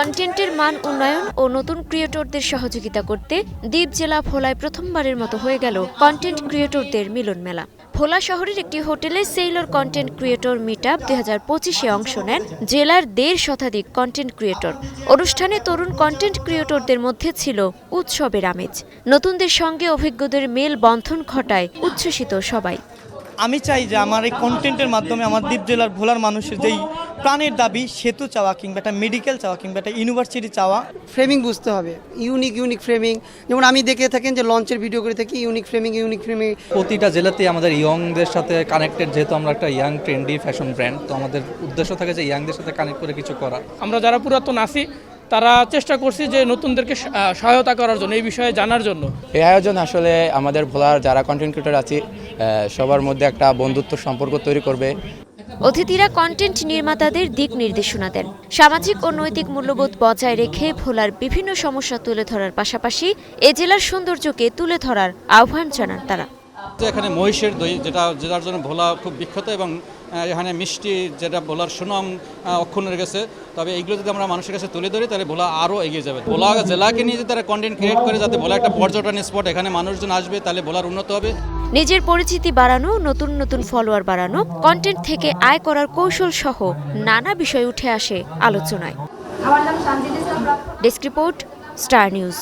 কন্টেন্টের মান উন্নয়ন ও নতুন ক্রিয়েটরদের সহযোগিতা করতে দ্বীপ জেলা ভোলায় প্রথমবারের মতো হয়ে গেল কন্টেন্ট ক্রিয়েটরদের মিলন মেলা। ভোলা শহরের একটি হোটেলে সেইলর কন্টেন্ট ক্রিয়েটর মিটআপ 2025-এ অংশ নেন জেলার 1.5 শতাধিক কন্টেন্ট ক্রিয়েটর। অনুষ্ঠানে তরুণ কন্টেন্ট ক্রিয়েটরদের মধ্যে ছিল উৎসবের আমেজ। নতুনদের সঙ্গে অভিজ্ঞদের মেল বন্ধন ঘটায় উচ্ছ্বসিত সবাই। আমি চাই যে আমার এই কন্টেন্টের মাধ্যমে আমার দ্বীপ জেলার ভোলার মানুষের যেই প্রাণের দাবি সেতু চাওয়া কিংবা একটা মেডিকেল চাওয়া কিংবা একটা ইউনিভার্সিটি চাওয়া, ফ্রেমিং বুঝতে হবে, ইউনিক ফ্রেমিং। যেমন আমি দেখে থাকেন যে লঞ্চের ভিডিও করে থাকি, ইউনিক ফ্রেমিং। প্রতিটা জেলাতেই আমাদের ইয়ংদের সাথে কানেক্টেড, যেহেতু আমরা একটা ইয়াং ট্রেন্ডি ফ্যাশন ব্র্যান্ড, তো আমাদের উদ্দেশ্য থাকে যে ইয়াংদের সাথে কানেক্ট করে কিছু করা। আমরা যারা পুরাতন আছি তারা চেষ্টা করছি যে নতুনদেরকে সহায়তা করার জন্য, এই বিষয়ে জানার জন্য। এই আয়োজন আসলে আমাদের ভোলার যারা কন্টেন্ট ক্রিয়েটর আছে সবার মধ্যে একটা বন্ধুত্ব সম্পর্ক তৈরি করবে। অতিথিরা কন্টেন্ট নির্মাতাদের দিক নির্দেশনা দেন। সামাজিক ও নৈতিক মূল্যবোধ বজায় রেখে ভোলার বিভিন্ন সমস্যা তুলে ধরার পাশাপাশি এ জেলার সৌন্দর্যকে তুলে ধরার আহ্বান জানান তারা। এখানে মহিষের দই, যেটার জন্য ভোলা খুব বিখ্যাত, এবং এখানে মিষ্টি, যেটা ভোলার সুনাম অক্ষুণ্ণ রেখেছে। তবে এইগুলো যদি আমরা মানুষের কাছে তুলে ধরি তাহলে ভোলা আরও এগিয়ে যাবে। ভোলা জেলাকে নিয়ে যদি তারা কন্টেন্ট ক্রিয়েট করে, যাতে ভোলা একটা পর্যটন স্পট, এখানে মানুষজন আসবে, তাহলে ভোলার উন্নত হবে। নিজের পরিচিতি বাড়ানো, নতুন ফলোয়ার বাড়ানো, কন্টেন্ট থেকে আয় করার কৌশল সহ নানা বিষয় উঠে আসে আলোচনায়। Desk report, star news.